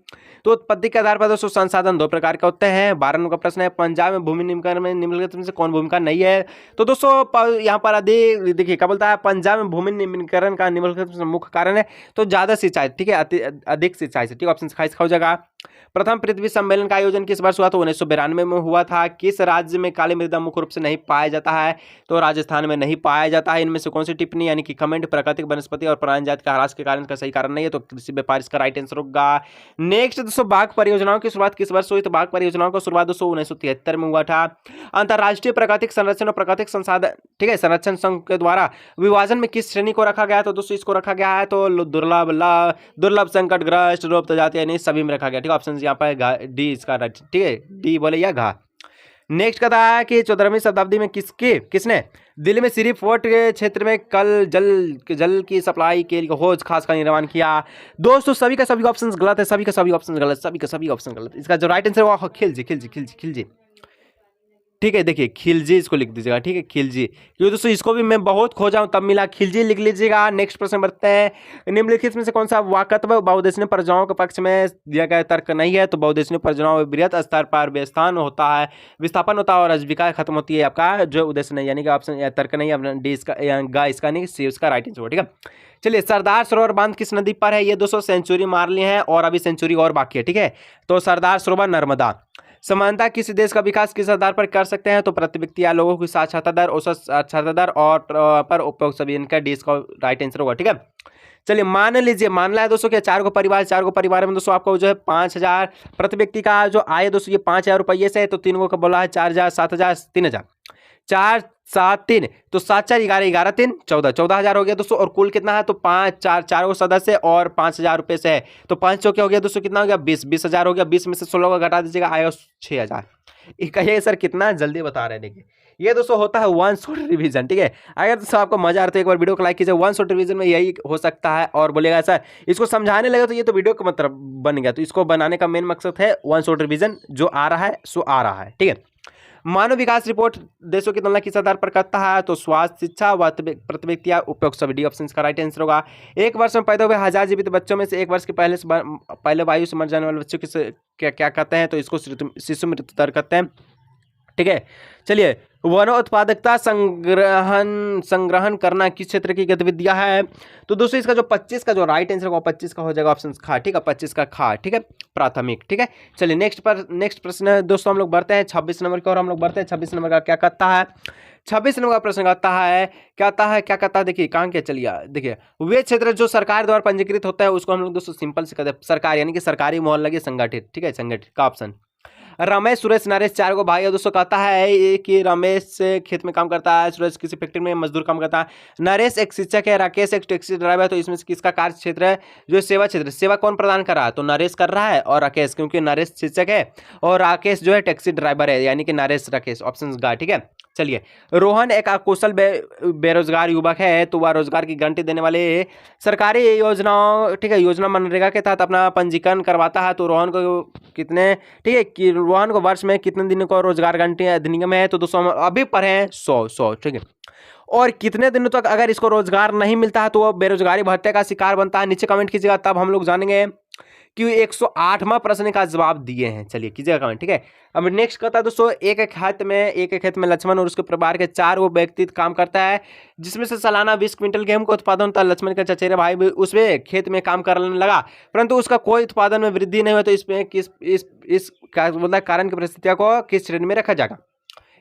तो उत्पत्ति के आधार पर दोस्तों संसाधन 2 प्रकार के होते हैं। 12 नंबर का प्रश्न है, पंजाब में भूमि निम्नलिखित में निम्नलिखित में से कौन भूमिका नहीं है? तो दोस्तों यहाँ पर देखिए क्या बोलता है, पंजाब में भूमि निम्नीकरण का निम्नलिखित मुख्य कारण है तो ज्यादा सिंचाई, ठीक है, अधिक सिंचाई से, ठीक है। ऑप्शन खाई जाएगा। प्रथम पृथ्वी सम्मेलन का आयोजन किस वर्ष हुआ? तो 1992 में हुआ था। किस राज्य में काली मृदा मुख्य रूप से नहीं पाया जाता है? तो राजस्थान में नहीं पाया जाता है। इनमें से कौन सी टिप्पणी यानी कि कमेंट प्राकृतिक वनस्पति और प्राणी जाति का ह्रास के कारण का सही कारण नहीं है? तो कृषि व्यापार इसका राइट आंसर होगा। नेक्स्ट दोस्तों बाघ परियोजनाओं की शुरुआत किस वर्ष हुई? तो बाघ परियोजनाओं की शुरुआत दोस्तों 1973 में हुआ था। अंतर्राष्ट्रीय प्राकृतिक संरक्षण और प्राकृतिक संसाधन, ठीक है, संरक्षण संघ के द्वारा विभाजन में किस श्रेणी को रखा गया? तो दोस्तों इसको रखा गया है तो दुर्लभ संकटग्रस्त रूप जाति यानी सभी में रखा गया, ठीक है। ऑप्शन यहाँ पर डी इसका राइट, ठीक है, डी बोले या घा। नेक्स्ट कहता है कि 14वीं शताब्दी में किसने दिल्ली में सिरी फोर्ट के क्षेत्र में कल जल की सप्लाई के लिए हौज खास का निर्माण किया? दोस्तों सभी का सभी ऑप्शन गलत है, सभी का सभी ऑप्शन गलत। इसका जो राइट आंसर है खिलजी, ठीक है। देखिए खिलजी इसको लिख दीजिएगा, ठीक है, खिलजी। क्योंकि दोस्तों इसको भी मैं बहुत खोजा हूं तब मिला, खिलजी लिख लीजिएगा। नेक्स्ट प्रश्न बढ़ते हैं। निम्नलिखित में से कौन सा वाकत्व बहुउद्देशीय परियोजनाओं के पक्ष में दिया गया तर्क नहीं है? तो बहुउद्देशीय परियोजनाओं में बृहत स्तर पर विस्थापन होता है और आजीविका खत्म होती है, आपका जो उद्देश्य नहीं, यानी कि ऑप्शन तर्क नहीं है। डी इसका नहीं, सी उसका राइट आंसर, ठीक है। चलिए सरदार सरोवर बांध किस नदी पर है? ये दोस्तों सेंचुरी मार लिए हैं और अभी सेंचुरी और बाकी है, ठीक है। तो सरदार सरोवर नर्मदा। समानता किसी देश का विकास किस आधार पर कर सकते हैं? तो प्रति व्यक्ति या लोगों की साक्षरता दर, औसत साक्षरता दर और पर उपयोग सभी, इनका डी इसका राइट आंसर होगा, ठीक है। चलिए मान ला है दोस्तों कि चार को परिवार में दोस्तों आपको जो है 5,000 प्रति व्यक्ति का जो आय दोस्तों ये 5,000 रुपये से है। तो तीन को बोला है 4,000, 7,000, 3,000, 4, 7, 3 तो 7, 4, 11, 11, 3 14,000 हो गया दोस्तों। और कुल कितना है? तो 5, 4 को सदस्य और 5,000 रुपये से है। तो 5 क्या हो गया दोस्तों, कितना हो गया? 20,000 हो गया। 20 में से 16 को घटा दीजिएगा, आएगा 6,000। कहिए सर कितना जल्दी बता रहे हैं। देखिए ये दोस्तों होता है वन शॉट रिवीजन, ठीक है। अगर दोस्तों आपको मजा आता है एक बार वीडियो को लाइक कीजिए। वन शॉट रिवीजन में यही हो सकता है। और बोलेगा सर इसको समझाने लगे तो ये तो वीडियो का मतलब बन गया। तो इसको बनाने का मेन मकसद है वन शॉट रिवीजन, जो आ रहा है सो आ रहा है, ठीक है। मानव विकास रिपोर्ट देशों की तुलना किस आधार पर करता है? तो स्वास्थ्य, शिक्षा, प्रति व्यक्ति या उपयोग सभी, डी ऑप्शन का राइट आंसर होगा। एक वर्ष में पैदा हुए 1000 जीवित बच्चों में से एक वर्ष के पहले वायु से मर जाने वाले बच्चों की क्या कहते हैं? तो इसको शिशु मृत्यु दर कहते हैं, ठीक है। चलिए वनोत्पादकता संग्रहण करना किस क्षेत्र की गतिविधियां है? तो दोस्तों इसका जो 25 का जो राइट आंसर होगा 25 का हो जाएगा ऑप्शन खा, ठीक है। 25 का खा, ठीक है, प्राथमिक, ठीक है। चलिए नेक्स्ट प्रश्न दोस्तों हम लोग बढ़ते हैं 26 नंबर की और हम लोग बढ़ते हैं 26 नंबर का क्या कहता है? 26 नंबर का प्रश्न कहता है क्या कहता है देखिए कहाँ क्या चलिए देखिए वे क्षेत्र जो सरकार द्वारा पंजीकृत होता है उसको हम लोग दोस्तों सिंपल से कहते हैं सरकार, यानी कि सरकारी मोहल्ला के संगठित, ठीक है, संगठित का ऑप्शन। रमेश, सुरेश, नरेश 4 को भाई है दोस्तों। कहता है कि रमेश खेत में काम करता है, सुरेश किसी फैक्ट्री में मजदूर काम करता है, नरेश एक शिक्षक है, राकेश एक टैक्सी ड्राइवर है। तो इसमें से किसका कार्य क्षेत्र है? जो सेवा क्षेत्र, सेवा कौन प्रदान कर रहा है? तो नरेश कर रहा है और राकेश, क्योंकि नरेश शिक्षक है और राकेश जो है टैक्सी ड्राइवर है, यानी कि नरेश राकेश, ऑप्शन गा, ठीक है। चलिए रोहन एक अकुशल बेरोजगार युवक है, तो वह रोजगार की गारंटी देने वाले सरकारी योजनाओं, ठीक है, योजना मनरेगा के तहत अपना पंजीकरण करवाता है। तो रोहन को कितने, ठीक है, कि रोहन को वर्ष में कितने दिनों को रोजगार गारंटी अधिनियम है? तो 200 अभी पढ़े 100, ठीक है। और कितने दिनों तक अगर इसको रोजगार नहीं मिलता है तो वह बेरोजगारी भत्ते का शिकार बनता है? नीचे कमेंट कीजिएगा, तब हम लोग जानेंगे कि 108वां प्रश्न का जवाब दिए हैं। चलिए कीजिएगा कमेंट, ठीक है। अब नेक्स्ट कहता है दोस्तों एक खेत में लक्ष्मण और उसके परिवार के 4 वो व्यक्ति काम करता है, जिसमें से सालाना 20 क्विंटल गेहूं का उत्पादन होता है। लक्ष्मण का चचेरे भाई भी उसमें खेत में काम करने लगा, परंतु उसका कोई उत्पादन में वृद्धि नहीं हुई। तो इसमें इस क्या बोलता है कारण की परिस्थितियों को किस श्रेणी में रखा जाएगा?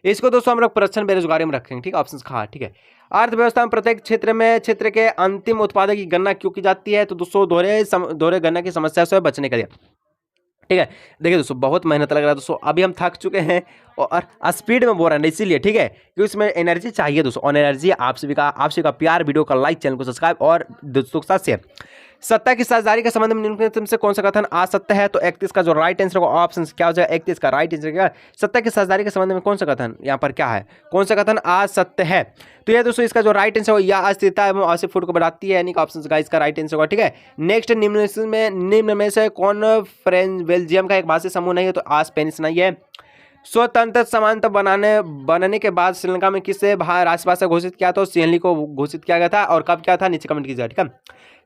इसको दोस्तों हम लोग प्रदर्शन बेरोजगारी में रखेंगे, ठीक है, ऑप्शन खा, ठीक है। अर्थव्यवस्था में प्रत्येक क्षेत्र के अंतिम उत्पादक की गणना क्यों की जाती है? तो दोस्तों दोहरे गणना की समस्या से बचने के लिए, ठीक है। देखिए दोस्तों बहुत मेहनत लग रहा है दोस्तों, अभी हम थक चुके हैं और स्पीड में बोल रहे हैं इसीलिए, ठीक है, क्योंकि इसमें एनर्जी चाहिए दोस्तों। और एनर्जी आप सभी का प्यार, वीडियो का लाइक, चैनल को सब्सक्राइब और दोस्तों के साथ शेयर। सत्ता की साझेदारी के संबंध में निम्नलिखित से कौन सा कथन असत्य है? तो 31 का जो राइट आंसर होगा ऑप्शन क्या हो जाएगा? 31 का राइट आंसर क्या? सत्ता की साझेदारी के संबंध में कौन सा कथन यहाँ पर क्या है? कौन सा कथन असत्य है? तो ये दोस्तों इसका जो राइट आंसर होगा, यह अस्थिरता एवं 80 फुट को बढ़ाती है, यानी कि ऑप्शन का इसका राइट आंसर होगा। ठीक है, नेक्स्ट निम्न में से कौन फ्रेंच बेल्जियम का एक भाषी समूह नहीं है? तो स्पेनिश नहीं है। स्वतंत्र समानता बनने के बाद श्रीलंका में किसे राष्ट्रभाषा घोषित किया? तो सिंहली को घोषित किया गया था। और कब किया था? नीचे कमेंट कीजिएगा। ठीक है,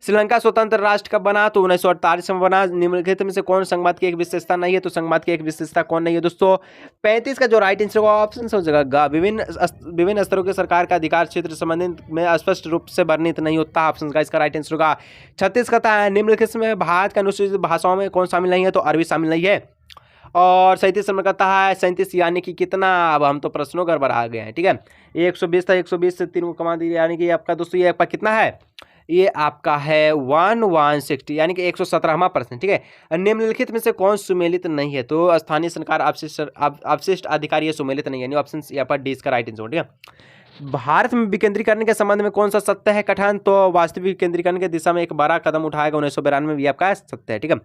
श्रीलंका स्वतंत्र राष्ट्र कब बना? तो 1948 में बना। निम्नलिखित में से कौन संघवाद की एक विशेषता नहीं है? तो संघवाद की एक विशेषता कौन नहीं है दोस्तों? 35 का जो राइट आंसर होगा ऑप्शन हो जाएगा विभिन्न स्तरों के सरकार का अधिकार क्षेत्र संबंधित में स्पष्ट रूप से वर्णित नहीं होता। ऑप्शन का इसका राइट आंसर होगा। 36 का था निम्नलिखित में भारत के अनुसूचित भाषाओं में कौन शामिल नहीं है? तो अरबी शामिल नहीं है। और 37 नंबर कहता है 37 यानी कि कितना? अब हम तो प्रश्नों गड़बड़ आ गए हैं। ठीक है, 120 था, 120 से 3 को कमा दिया, यानी कि आपका दोस्तों ये आपका कितना है? ये आपका है 1160, यानी कि 117वां प्रश्न। ठीक है, निम्नलिखित में से कौन सुमेलित नहीं है? तो स्थानीय सरकार अवशिष्ट अधिकारी ये सुमेलित नहीं है, यानी ऑप्शन यहाँ पर डी इसका राइट आंसर। ठीक है, भारत में विकेंद्रीकरण के संबंध में कौन सा सत्य है कथन? तो वास्तविक विकेंद्रीकरण की दिशा में एक बड़ा कदम उठाएगा 1992 में, भी आपका सत्य है। ठीक है,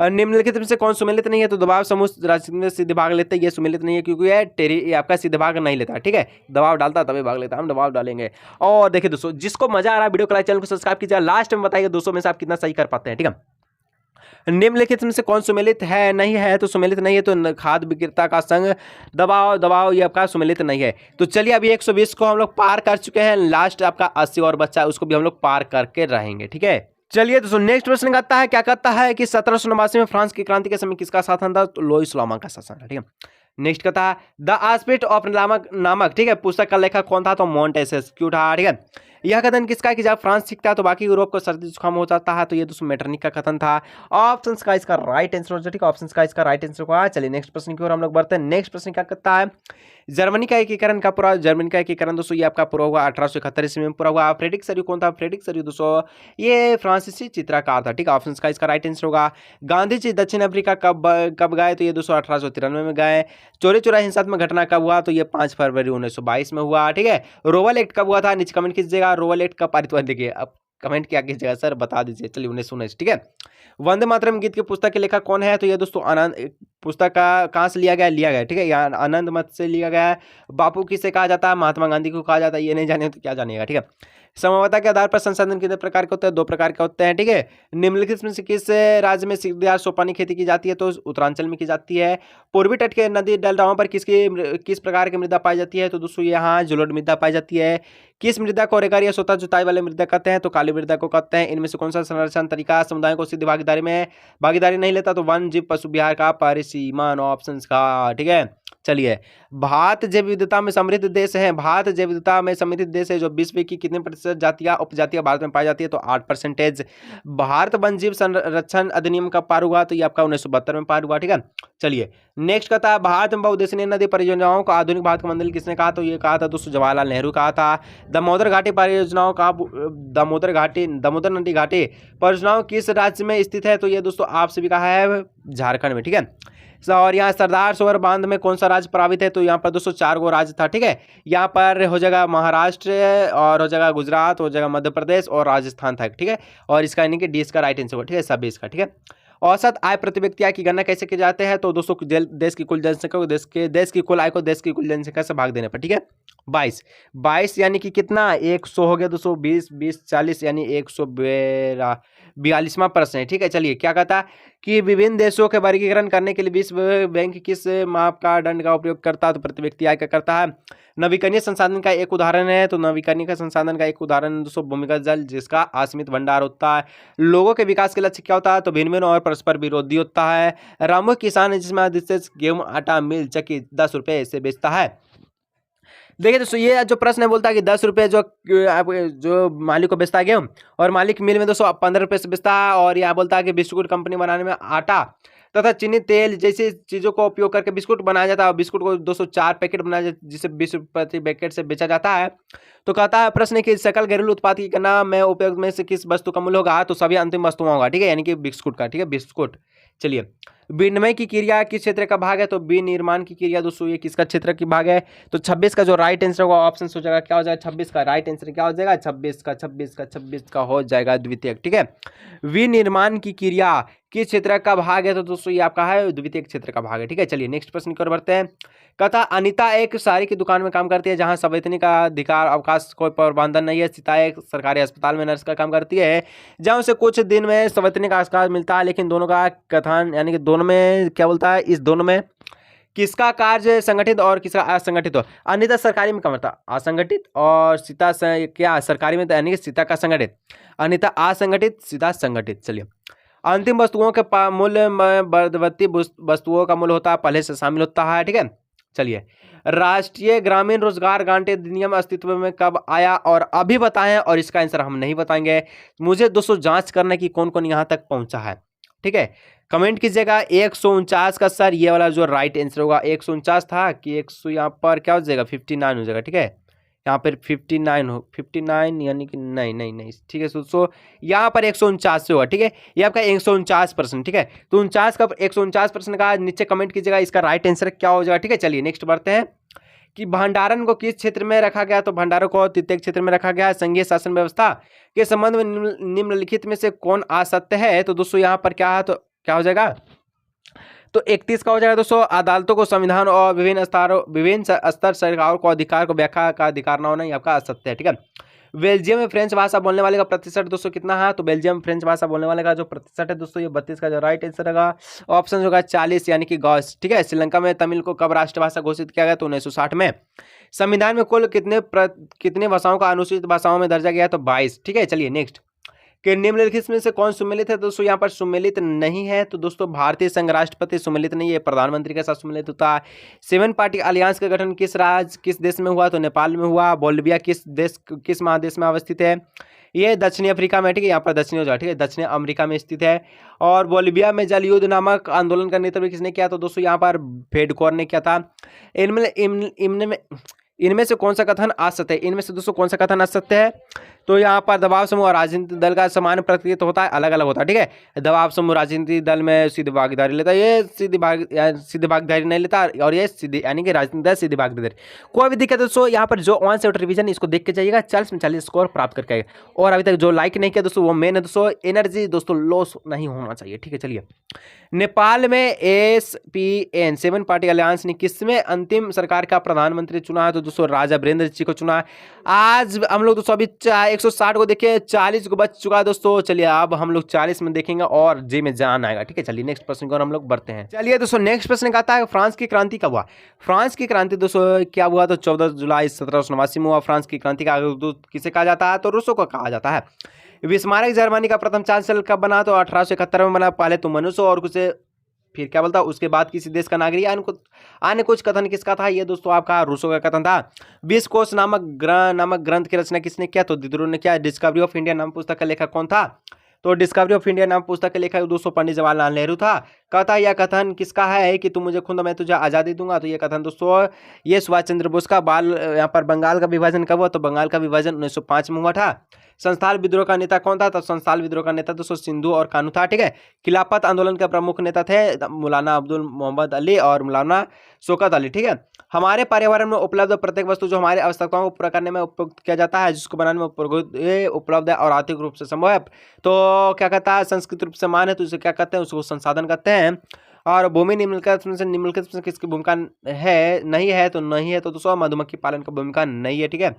निम्नलिखित में से कौन सुमेलित नहीं है? तो दबाव समूह राजनीति में सीधे भाग लेते हैं, ये सुमेलित नहीं है क्योंकि ये आपका सीधे भाग नहीं लेता। ठीक है, दबाव डालता तभी भाग लेता, हम दबाव डालेंगे। और देखिए दोस्तों, जिसको मजा आ रहा है वीडियो को लाइक, चैनल को सब्सक्राइब कीजिए, लास्ट में बताइए दोस्तों में से आप कितना सही कर पाते हैं। ठीक है, निम्नलिखित में से कौन सुमेलित है नहीं है? तो सुमेलित नहीं है तो खाद्य विक्रेता का संघ। दबाव ये आपका सुमेलित नहीं है। तो चलिए अभी 120 को हम लोग पार कर चुके हैं, लास्ट आपका 80 और बच्चा है, उसको भी हम लोग पार करके रहेंगे। ठीक है, चलिए दोस्तों नेक्स्ट प्रश्न कहता है, क्या कहता है कि 1789 में फ्रांस की क्रांति के समय किसका शासन था? तो लोइस लामा का शासन था। ठीक है, नेक्स्ट कहता है द आस्पेक्ट ऑफ नामक ठीक है पुस्तक का लेखक कौन था? तो मोंटेस्क्यू था। ठीक है, यह कथन किसका है कि जब फ्रांस सीखता है तो बाकी यूरोप को सर्दी जुकाम हो जाता है? तो ये दोस्तों मेटरनिक का कथन था। ऑप्शन का इसका राइट आंसर हो जाए। ठीक है, ऑप्शन का इसका राइट आंसर होगा। चलिए नेक्स्ट प्रश्न की ओर हम लोग बढ़ते हैं। नेक्स्ट प्रश्न क्या कहता है? जर्मनी का एकीकरण का पूरा जर्मनी का एकीकरण दोस्तों ये आपका पूरा हुआ 1871 ईस्वी में पूरा हुआ। फ्रेडरिक सरियू कौन था? फ्रेडरिक सरियू दोस्तों ये फ्रांसीसी चित्रकार था। ठीक है, ऑप्शन का इसका राइट आंसर होगा। गांधी जी दक्षिण अफ्रीका कब गए? तो ये दोस्तों 1893 में गए। चोरी चोरा हिंसात्मक घटना कब हुआ? तो ये 5 फरवरी 1922 में हुआ। ठीक है, रोवल एक्ट कब हुआ था? नीचे कमेंट कीजिएगा। रोवल एक्ट कब पारित हुआ? देखिए अब कमेंट क्या कीजिएगा सर, बता दीजिए। चलिए 1919। ठीक है, वंदे मातरम गीत की पुस्तक के लेखक कौन है? तो ये दोस्तों आनंद पुस्तक का कहाँ से लिया गया? ठीक है, यहाँ आनंद मत से लिया गया है। बापू किसे कहा जाता है? महात्मा गांधी को कहा जाता है। ये नहीं जाने तो क्या जानिएगा। ठीक है, समझौता के आधार पर संसाधन कितने प्रकार के होते हैं? 2 प्रकार के होते हैं। ठीक है, निम्नलिखित में से किस राज्य में सीढ़ीदार सोपानी खेती की जाती है? तो उत्तरांचल में की जाती है। पूर्वी तट के नदी डलटाओं पर किस प्रकार की मृदा पाई जाती है? तो दोस्तों यहाँ जलोढ़ मृदा पाई जाती है। किस मृदा को रेगार या स्वतः जुताई वाले मृदा कहते हैं? तो काली मृदा को कहते हैं। इनमें से कौन सा संरक्षण तरीका समुदायों को सीधी भागीदारी नहीं लेता? तो वन जीव पशु विहार का परिसीमन ऑप्शन का। ठीक है, चलिए भारत जैव विविधता में समृद्ध देश है। भारत जैव विविधता में समृद्ध देश है जो विश्व की कितने प्रतिशत जातियां उपजातियां भारत में पाई जाती है? तो 8%। भारत वन जीव संरक्षण अधिनियम कब पार हुआ? तो ये आपका 1972 में पार हुआ। ठीक है, चलिए नेक्स्ट कहता है भारत में बहुउद्देशीय नदी परियोजनाओं का आधुनिक भारत का मंदिर किसने कहा? तो ये कहा था दोस्तों जवाहरलाल नेहरू कहा था। दामोदर घाटी परियोजनाओं का दामोदर नदी घाटी परियोजनाओं किस राज्य में स्थित है? तो ये दोस्तों आपसे भी कहा है झारखंड में। ठीक है, और यहाँ सरदार सरोवर बांध में कौन सा राज्य प्रभावित है? तो यहाँ पर दोस्तों 4 गो राज्य था। ठीक है, यहाँ पर हो जाएगा महाराष्ट्र और हो जाएगा गुजरात, हो जाएगा मध्य प्रदेश और राजस्थान था। ठीक है, और इसका यानी कि डी इसका राइट आंसर होगा। ठीक है, सभी इसका। ठीक है, औसत आय प्रति व्यक्ति आय की गणना कैसे की जाते हैं? तो दोस्तों देश की कुल जनसंख्या को देश की कुल आय को देश की कुल जनसंख्या से भाग देने पर। ठीक है, 22 यानी कि कितना? 100 हो गया दोस्तों। 20 40 यानी 142वां प्रश्न है। ठीक है, चलिए क्या कहता है कि विभिन्न देशों के वर्गीकरण करने के लिए विश्व बैंक किस मापदंड का उपयोग करता है? तो प्रति व्यक्ति आय का करता है। नवीकरणीय संसाधन का एक उदाहरण है। तो नवीकरणीय संसाधन का एक उदाहरण दोस्तों भूमिगत जल जिसका असीमित भंडार होता है। लोगों के विकास के लक्ष्य क्या होता है? तो भिन्न भिन्न और परस्पर विरोधी होता है। रामू किसान है जिसमें अधिशेष गेहूं आटा मिल चक्की 10 रुपये से बेचता है। देखिए दोस्तों ये जो प्रश्न है बोलता है कि 10 रुपये जो मालिक को बेचता है गेहूं और मालिक मिल में दोस्तों 15 रुपये से बेचता है। और यहाँ बोलता है कि बिस्कुट कंपनी बनाने में आटा तथा चीनी तेल जैसी चीज़ों का उपयोग करके बिस्कुट बनाया जाता है। बिस्कुट को 204 पैकेट बनाया जाता है जिसे 20 रुपये प्रति पैकेट से बेचा जाता है। तो कहता है प्रश्न है कि सकल घरेलू उत्पाद की गणना में उपयोग में से किस वस्तु का मूल्य होगा? तो सभी अंतिम वस्तुओं होगा। ठीक है, यानी कि बिस्कुट का। ठीक है, बिस्कुट। चलिए विनिमय की क्रिया किस क्षेत्र का भाग है? तो विनिर्माण की क्रिया दोस्तों ये किसका क्षेत्र की भाग है? तो 26 का जो राइट आंसर होगा ऑप्शन हो जाएगा, क्या हो जाएगा? 26 का राइट आंसर क्या हो जाएगा? 26 का हो जाएगा द्वितीय। ठीक है, विनिर्माण की क्रिया किस क्षेत्र का भाग है? तो दोस्तों ये आपका है द्वितीय क्षेत्र का भाग है। ठीक है, चलिए नेक्स्ट प्रश्न की ओर बढ़ते हैं। कथा अनिता एक साड़ी की दुकान में काम करती है जहां संवैतनिक अधिकार अवकाश कोई प्रबंधन नहीं है। सीता एक सरकारी अस्पताल में नर्स का काम करती है जहां उसे कुछ दिन में संवैतनिक अवकाश मिलता है, लेकिन दोनों का कथन यानी कि दोनों में क्या बोलता है, इस दोनों में किसका कार्य संगठित और किसका असंगठित हो? अनिता सरकारी में काम करता असंगठित और सीता क्या सरकारी में, यानी कि सीता का संगठित, अनिता असंगठित, सीता संगठित। चलिए, अंतिम वस्तुओं के मूल्य में मध्यवर्ती वस्तुओं का मूल्य होता है पहले से शामिल होता है। ठीक है, चलिए, राष्ट्रीय ग्रामीण रोजगार गारंटी अधिनियम अस्तित्व में कब आया? और अभी बताएं, और इसका आंसर हम नहीं बताएंगे। मुझे दोस्तों जांच करना कि कौन कौन यहाँ तक पहुंचा है। ठीक है, कमेंट कीजिएगा। 149 का सर ये वाला जो राइट आंसर होगा 149 था कि 100 यहाँ पर क्या हो जाएगा 59 हो जाएगा। ठीक है, यहाँ पर 59 यानी कि नहीं। ठीक है दोस्तों, यहाँ पर 149 होगा। ठीक है, ये आपका 149%। ठीक है, तो 149% का नीचे कमेंट कीजिएगा इसका राइट आंसर क्या हो जाएगा। ठीक है, चलिए नेक्स्ट बढ़ते हैं कि भंडारण को किस क्षेत्र में रखा गया? तो भंडारण को तृतीय क्षेत्र में रखा गया है। संघीय शासन व्यवस्था के संबंध में निम्नलिखित में से कौन असत्य है? तो दोस्तों यहाँ पर क्या है, तो क्या हो जाएगा? तो 31 का हो जाएगा दोस्तों, अदालतों को संविधान और विभिन्न स्तर सरकारों को अधिकार को व्याख्या का अधिकार न होना, ये आपका असत्य है। ठीक है, बेल्जियम में फ्रेंच भाषा बोलने वाले का प्रतिशत दोस्तों कितना है? तो बेल्जियम में फ्रेंच भाषा बोलने वाले का जो प्रतिशत है दोस्तों ये 32 का जो राइट आंसर होगा ऑप्शन होगा 40 यानी कि गॉस। ठीक है, श्रीलंका में तमिल को कब राष्ट्रभाषा घोषित किया गया? तो 1960 में। संविधान में कुल कितने भाषाओं का अनुसूचित भाषाओं में दर्जा गया? तो 22। ठीक है, चलिए नेक्स्ट कि निम्नलिखित में से कौन सुमेलित है? दोस्तों यहाँ पर सुमेलित नहीं है, तो दोस्तों भारतीय संघ राष्ट्रपति सुमेलित नहीं है, प्रधानमंत्री के साथ सुमेलित होता है। 7 पार्टी अलियांस का गठन किस देश में हुआ? तो नेपाल में हुआ। बोल्विया किस महादेश में अवस्थित है? ये दक्षिणी अफ्रीका में। ठीक है, यहाँ पर दक्षिणी हो जाए। ठीक है, दक्षिणी अमेरिका में स्थित है। और बोल्विया में जल युद्ध नामक आंदोलन का नेतृत्व किसने किया? तो दोस्तों यहाँ पर फेडकोर ने किया था। इनमें से कौन सा कथन असत्य है? इनमें से दोस्तों कौन सा कथन असत्य है? तो यहाँ पर दबाव समूह और राजनीतिक दल का समान प्रतिनिधित्व होता है, अलग अलग होता है। ठीक है, दबाव समूह राजनीतिक दल में सीधी भागीदारी लेता है, ये सीधी भागीदारी नहीं लेता, और ये सीधी यानी कि राजनीतिक दल सीधी भागीदारी। कोई भी दिक्कत है दोस्तों यहाँ पर जो ऑन सेट रिवीजन इसको देख के जाइएगा, 40 में 40 स्कोर प्राप्त करके आएगा। और अभी तक जो लाइक नहीं किया दोस्तों वो मेन है दोस्तों, एनर्जी दोस्तों लॉस नहीं होना चाहिए। ठीक है, चलिए, नेपाल में SPN 7 पार्टी अलियांस ने किसमें अंतिम सरकार का प्रधानमंत्री चुना है? तो दोस्तों राजा वीरेंद्र जी को चुना है। आज हम लोग दोस्तों अभी 160 को देखिए, 40 को बच चुका है दोस्तों। चलिए अब हम लोग 40 में देखेंगे और जी में जान आएगा। ठीक है, चलिए नेक्स्ट प्रश्न को हम लोग बढ़ते हैं। चलिए दोस्तों नेक्स्ट प्रश्न कहता है फ्रांस की क्रांति कब हुआ? फ्रांस की क्रांति दोस्तों क्या हुआ? तो 14 जुलाई 1789 में हुआ। फ्रांस की क्रांति का अग्रदूत किसे कहा जाता है? तो रूसो को कहा जाता है। बिस्मार्क जर्मनी का प्रथम चांसलर कब बना? तो 1871 में बना। पहले तो मनुष्य और कुछ फिर क्या बोलता, उसके बाद किसी देश का नागरिक। अन्य कुछ कथन किसका था? ये दोस्तों आपका रूसो का कथन था। 20 कोश नामक ग्रंथ की रचना किसने किया? तो दिदरो ने किया। डिस्कवरी ऑफ इंडिया नाम पुस्तक का लेखक कौन था? तो डिस्कवरी ऑफ इंडिया नाम पुस्तक के लेखक दोस्तों पंडित जवाहरलाल नेहरू था। कहता यह कथन किसका है कि तुम मुझे खुद मैं तुझे आज़ादी दूंगा? तो यह कथन दोस्तों ये सुभाष चंद्र बोस का। यहाँ पर बंगाल का विभाजन कब हुआ? तो बंगाल का विभाजन 1905 में हुआ था। संस्थाल विद्रोह का नेता कौन था? तो संस्थाल विद्रोह का नेता दोस्तों सिंधु और कानू था। ठीक है, खिलाफत आंदोलन के प्रमुख नेता थे मौलाना अब्दुल मोहम्मद अली और मौलाना शौकत अली। ठीक है, हमारे पर्यावरण में उपलब्ध प्रत्येक वस्तु जो हमारे आवश्यकताओं को पूरा करने में उपयोग किया जाता है, जिसको बनाने में उपलब्ध है और आर्थिक रूप से संभव है, तो क्या कहता है सांस्कृतिक रूप से मान है, तो उसे क्या कहते हैं? उसको संसाधन कहते हैं। और भूमि निम्नलिखित में किसकी भूमिका है नहीं है? तो नहीं है, तो दोस्तों मधुमक्खी पालन की भूमिका नहीं है। ठीक है,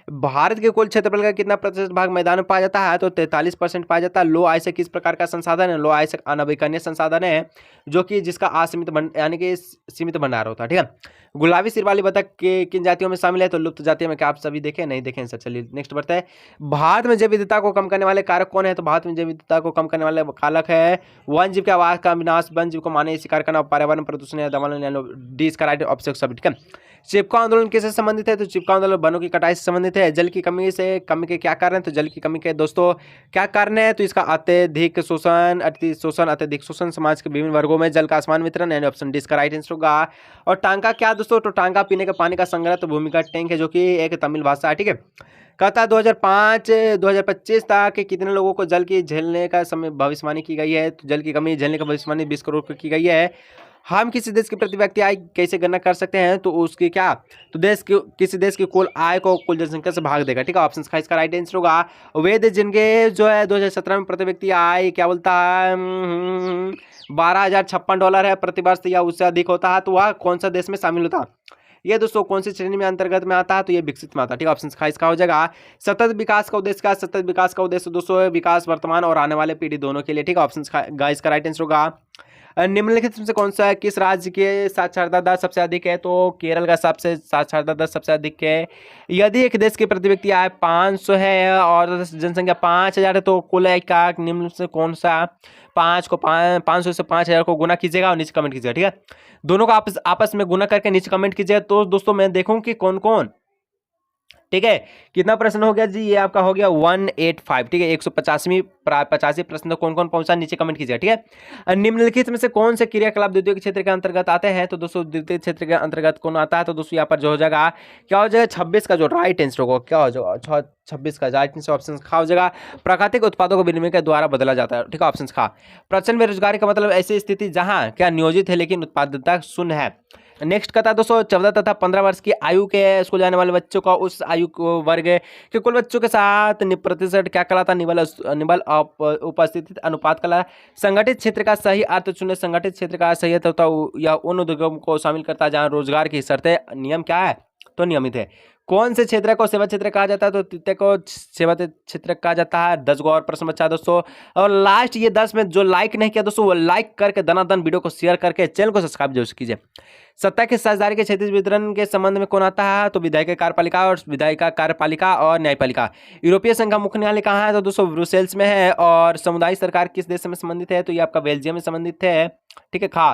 भारत के कुल क्षेत्रफल का कितना प्रतिशत भाग मैदान में पाया जाता है? तो 43% पाया जाता है। लो आय से किस प्रकार का संसाधन है? लो आय से अनवीकरणीय संसाधन है, जो कि जिसका असीमित यानी कि सीमित भंडार होता है। ठीक है, गुलाबी सिर वाली बतख के किन जातियों में शामिल है? तो लुप्त जातियों में। क्या आप सभी देखें? नहीं देखें सर। चलिए नेक्स्ट बढ़ते हैं। भारत में जैव विविधता को कम करने वाले कारक कौन है? तो भारत में जैव विविधता को कम करने वाले कारक है वन जीव के आवास का विनाश, वन जीव को मानवीय शिकार करना, पर्यावरण प्रदूषण या दमन। डी इसका राइट ऑप्शन सब। ठीक है, चिपको आंदोलन किससे संबंधित है? तो चिपको आंदोलन वनों की कटाई से संबंधित है। जल की कमी के क्या कारण है? तो जल की कमी के दोस्तों क्या कारण है? तो इसका अत्यधिक शोषण, अत्यधिक शोषण, समाज के विभिन्न वर्गों में जल का असमान वितरण, यानी ऑप्शन डी इसका राइट आंसर होगा। और टांका क्या दोस्तों? तो टांका पीने के पानी का संग्रह तो भूमिगत टैंक है, जो कि एक तमिल भाषा है, ठीक है। कहता है 2005-2025 तक कितने लोगों को जल की झेलने का समय भविष्यवाणी की गई है? तो जल की कमी झेलने का भविष्यवाणी 20 करोड़ की गई है। हम किसी देश की प्रति व्यक्ति आय कैसे गणना कर सकते हैं? तो उसकी क्या, तो किसी देश की कुल आय को कुल जनसंख्या से भाग देगा, ठीक है। ऑप्शन का इसका राइट आंसर होगा। वेद जिनके जो है 2017 में प्रति व्यक्ति आय क्या बोलता है, $12,056 है प्रति वर्ष या उससे अधिक होता है, तो वह कौन सा देश में शामिल होता है? ये दोस्तों कौन सी श्रेणी में अंतर्गत में आता है? तो ये विकसित में आता है, ठीक है। ऑप्शन का इसका हो जाएगा। सतत विकास का उद्देश्य क्या? सतत विकास का उद्देश्य दोस्तों विकास वर्तमान और आने वाले पीढ़ी दोनों के लिए, ठीक है। ऑप्शन का इसका राइट आंसर होगा। निम्नलिखित में से कौन सा किस राज्य के साक्षरता दर सबसे अधिक है? तो केरल का सबसे साक्षरता दर सबसे अधिक है। यदि एक देश की प्रति व्यक्ति आय 500 है और जनसंख्या 5000 है, तो कुल आय का निम्न से कौन सा 500 से 5000 को गुना कीजिएगा और नीचे कमेंट कीजिएगा, ठीक है। दोनों को आपस में गुना करके नीचे कमेंट कीजिएगा। तो दोस्तों मैं देखूं कि कौन कौन, ठीक है। कितना प्रश्न हो गया जी? ये आपका हो गया 185, ठीक है। 185 प्रश्न कौन कौन पहुंचा नीचे कमेंट कीजिए, ठीक है। निम्नलिखित में से कौन से क्रियाकलाप द्वितीय क्षेत्र के अंतर्गत आते हैं? तो दोस्तों द्वितीय क्षेत्र के अंतर्गत कौन आता है? तो दोस्तों यहाँ पर जो हो जाएगा क्या हो जाएगा, 26 का जो राइट आंसर होगा क्या हो जाएगा, 26 का राइट आंसर ऑप्शन खा हो जाएगा। प्राकृतिक उत्पादों को विनिमय के द्वारा बदला जाता है, ठीक है। ऑप्शन खा। प्रचंड बेरोजगारी का मतलब ऐसी स्थिति जहां क्या नियोजित है लेकिन उत्पादकता शून्य है। नेक्स्ट कहता है दोस्तों 14 तथा 15 वर्ष की आयु के स्कूल जाने वाले बच्चों का उस आयु वर्ग के कुल बच्चों के साथ प्रतिशत क्या कहलाता है? निबल उपस्थिति अनुपात कला। संगठित क्षेत्र का सही अर्थ चुने। संगठित क्षेत्र का सही अर्थ होता है या उन उद्योगों को शामिल करता है जहां रोजगार की शर्तें नियम क्या है? तो नियमित है। कौन से क्षेत्र को सेवा क्षेत्र कहा जाता है? तो तृतीय को सेवा क्षेत्र कहा जाता है। 10 गो और प्रश्न बचा है दोस्तों। और लास्ट ये 10 में जो लाइक नहीं किया दोस्तों, वो लाइक करके दनादन वीडियो को शेयर करके चैनल को सब्सक्राइब जरूर कीजिए। सत्ता की साझेदारी के क्षेत्रीय वितरण के संबंध में कौन आता है? तो विधायिका कार्यपालिका और विधायिका कार्यपालिका और न्यायपालिका। यूरोपीय संघ का मुख्य न्यायालय कहाँ है? तो दोस्तों ब्रुसेल्स में है। और सामुदायिक सरकार किस देश में संबंधित है? तो ये आपका बेल्जियम में संबंधित है, ठीक है। खा,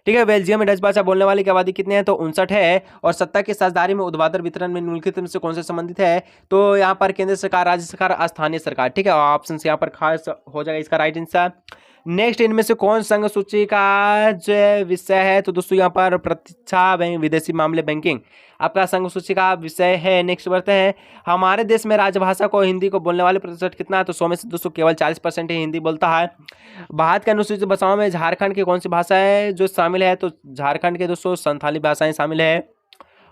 ठीक है। बेल्जियम में डच भाषा बोलने वाली की आबादी कितनी है? तो 59 है। और सत्ता की साझेदारी में ऊर्ध्वाधर वितरण में निम्नलिखित में से कौन से संबंधित है? तो यहाँ पर केंद्र सरकार, राज्य सरकार, स्थानीय सरकार, ठीक है। ऑप्शन यहाँ पर खास हो जाएगा इसका राइट आंसर। नेक्स्ट इनमें से कौन संघ सूची का जो विषय है? तो दोस्तों यहाँ पर प्रतीक्षा विदेशी मामले बैंकिंग आपका संघ सूची का विषय है। नेक्स्ट बढ़ते हैं। हमारे देश में राजभाषा को हिंदी को बोलने वाले प्रतिशत कितना है? तो 100 में से दोस्तों केवल 40% ही हिंदी बोलता है। भारत के अनुसूचित भाषाओं में झारखंड की कौन सी भाषा है जो शामिल है? तो झारखंड के दोस्तों संथाली भाषाएं शामिल है।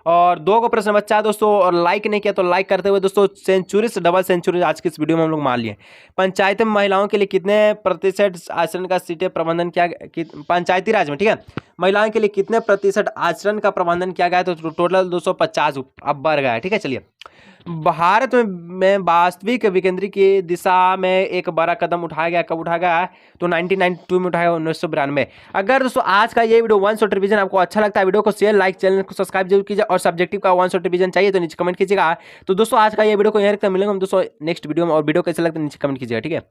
और 2 को प्रश्न बच्चा है दोस्तों। और लाइक नहीं किया तो लाइक करते हुए दोस्तों सेंचुरी से डबल सेंचुरी आज की इस वीडियो में हम लोग मार लिए। पंचायत में महिलाओं के लिए कितने प्रतिशत आचरण का सीटें प्रबंधन किया? पंचायती राज में, ठीक है, महिलाओं के लिए कितने प्रतिशत आचरण का प्रबंधन किया गया है? तो टोटल 250 अब बढ़ गया है, ठीक है। चलिए, भारत में वास्तविक विकेंद्रीकरण की दिशा में एक बड़ा कदम उठाया गया। कब उठाया गया? तो 1992 में उठाया, 1992। अगर दोस्तों आज का ये वीडियो 1 शॉट रिवीजन आपको अच्छा लगता है, वीडियो को शेयर, लाइक, चैनल को सब्सक्राइब जरूर कीजिए। और सब्जेक्टिव का 1 शॉट रिवीजन चाहिए तो नीचे कमेंट कीजिएगा। तो दोस्तों आज का ये वीडियो को यहीं रखते हैं, मिलेंगे हम दोस्तों नेक्स्ट वीडियो में। और वीडियो कैसे लगता है नीचे कमेंट कीजिएगा, ठीक है।